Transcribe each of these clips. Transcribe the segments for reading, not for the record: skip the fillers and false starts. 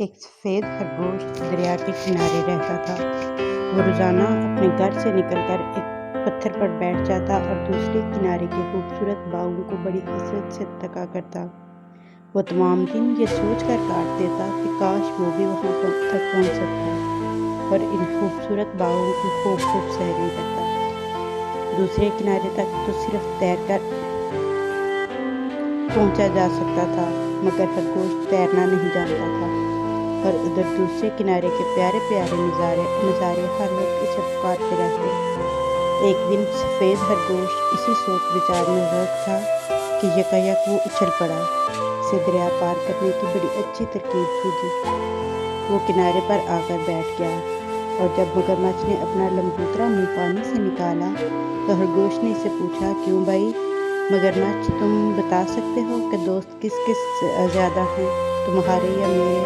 ایک سفید خرگوش دریا کے کنارے رہتا تھا۔ وہ روزانہ اپنے گھر سے نکل کر ایک پتھر پر بیٹھ جاتا اور دوسرے کنارے کے خوبصورت باغوں کو بڑی حسرت سے تکا کرتا۔ وہ تمام دن یہ سوچ کر کاٹ دیتا کہ کاش وہ بھی وہاں تک پہنچ سکتا اور ان خوبصورت باغوں کی خوب سیریں کرتا۔ دوسرے کنارے تک تو صرف تیر کر پہنچا جا سکتا تھا، مگر خرگوش تیرنا نہیں جانتا تھا اور ادھر دوسرے کنارے کے پیارے پیارے نظارے ہر وقت اسے پکارتے رہتے۔ ایک دن سفید خرگوش اسی سوچ بچار میں غرق تھا کہ یکایک وہ اچھل پڑا۔ اسے دریا پار کرنے کی بڑی اچھی ترکیب سوجھی۔ وہ کنارے پر آ کر بیٹھ گیا اور جب مگرمچھ نے اپنا لمبوترا منہ پانی سے نکالا تو خرگوش نے اسے پوچھا، کیوں بھائی مگرمچھ، تم بتا سکتے ہو کہ دوست کس زیادہ ہیں، تمہارے یا میرے؟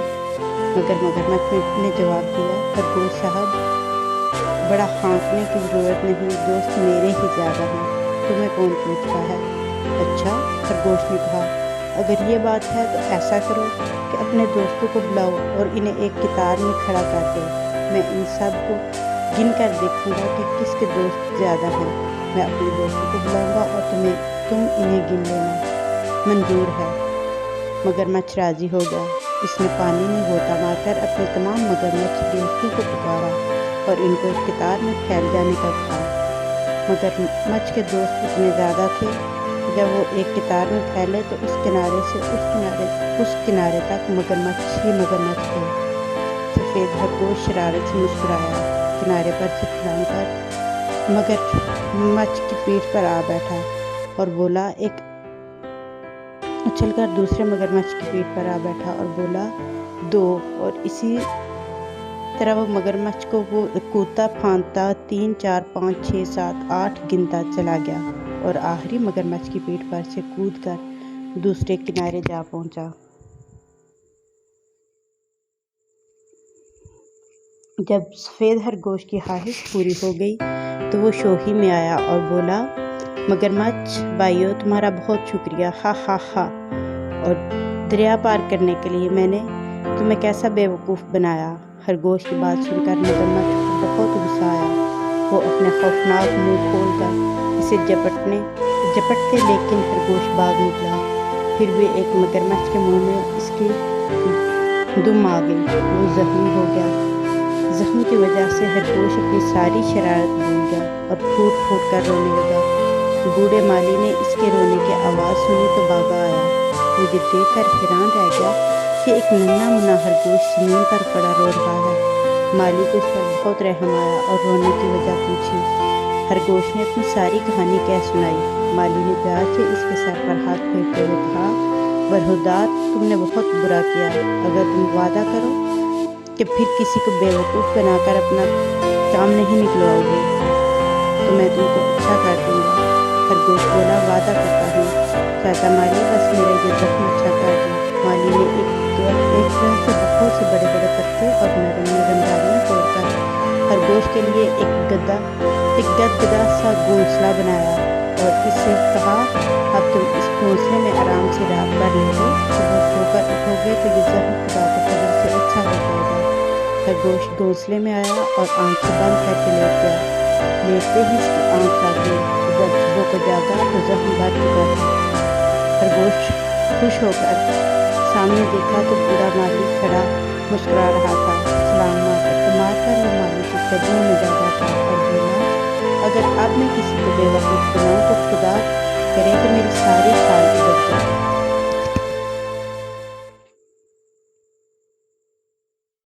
مگر مگرمچھ نے جواب دیا، خرگوش صاحب، بڑا ہانکنے کی ضرورت نہیں، دوست میرے ہی زیادہ ہیں، تمہیں کون پوچھتا ہے؟ اچھا، خرگوش نے کہا، اگر یہ بات ہے تو ایسا کرو کہ اپنے دوستوں کو بلاؤ اور انہیں ایک قطار میں کھڑا کر دو۔ میں ان سب کو گن کر دیکھوں گا کہ کس کے دوست زیادہ ہیں۔ میں اپنے دوستوں کو بلاؤں گا اور تم انہیں گن لینا۔ منظور ہے۔ مگرمچھ راضی ہو گیا۔ اس نے پانی میں غوطہ مار کر اپنے تمام مگرمچھ دوستوں کو پکارا اور ان کو ایک قطار میں پھیل جانے کا کہا۔ مگرمچھ کے دوست اتنے زیادہ تھے کہ جب وہ ایک قطار میں پھیلے تو اس کنارے سے اس کنارے تک مگرمچھ ہی مگرمچھ تھے۔ سفید خرگوش شرارت سے مسکرایا، کنارے پر سے پھلانگ کر مگرمچھ کی پیٹھ پر آ بیٹھا اور بولا، ایک اچھل کر دوسرے مگرمچھ کی پیٹھ پر آ بیٹھا اور بولا، دو، اور اسی طرح وہ مگرمچھ کو وہ کودتا پھاندتا 3 4 5 6 7 8 گنتا چلا گیا اور آخری مگرمچھ کی پیٹھ پر سے کود کر دوسرے کنارے جا پہنچا۔ جب سفید خرگوش کی خواہش پوری ہو گئی تو وہ شوخی میں آیا اور بولا، مگرمچھ بھائیو، تمہارا بہت شکریہ، ہا ہا ہا، اور دریا پار کرنے کے لیے میں نے تمہیں کیسا بے وقوف بنایا۔ خرگوش کی بات سن کر مگرمچھ کو بہت غصہ آیا۔ وہ اپنے خوفناک منہ کھول کر اسے جپٹتے لیکن خرگوش بھاگ نکلا۔ پھر بھی ایک مگرمچھ کے منہ میں اس کی دم آ گئی، وہ زخمی ہو گیا۔ زخم کی وجہ سے خرگوش اپنی ساری شرارت بھول گیا اور پھوٹ کر رونے لگا۔ بوڑھے مالی نے اس کے رونے کی آواز سنی تو بھاگا آیا۔ وہ یہ دیکھ کر حیران رہ گیا کہ ایک ننھا منا خرگوش زمین پر پڑا رو رہا ہے۔ مالی کو اس پر بہت رحم آیا اور رونے کی وجہ پوچھی۔ خرگوش نے اپنی ساری کہانی کہہ سنائی۔ مالی نے پیار سے اس کے سر پر ہاتھ پھیرتے ہوئے کہا، برخودار، تم نے بہت برا کیا۔ اگر تم وعدہ کرو کہ پھر کسی کو بے وقوف بنا کر اپنا کام نہیں نکلواؤ گے تو میں تم کو اچھا کر دوں گا۔ خرگوش بولا، وعدہ کرتا ہوں چاچا مالی، بس میرا یہ زخم اچھا کر دو۔ مالی نے ایک طرح سے بہت سے بڑے بڑے پتے اور نرم ڈالیاں توڑ کر خرگوش کے لیے ایک گدگدہ سا گھونسلہ بنایا اور اس سے کہا، اب تم اس گھونسلے میں آرام سے رات بھر لیٹو، صبح سو کر اٹھو گے تو یہ زخم خدا کے فضل سے اچھا ہو جائے گا۔ خرگوش گھونسلے میں آیا اور آنکھیں بند کر کے لیٹ گیا۔ لیٹتے ہی اس کی آنکھ لگ گئی۔ جب صبح کو جاگا تو زخم بھر چکا تھا۔ خرگوش خوش ہو کر سامنے دیکھا تو بوڑھا مالی کھڑا مسکرا رہا تھا۔ سلام مار کر وہ مالی کے قدموں میں جا بیٹھا اور بولا، اگر اب میں کسی کو بے وقوف بناؤں تو خدا کرے کہ میری ساری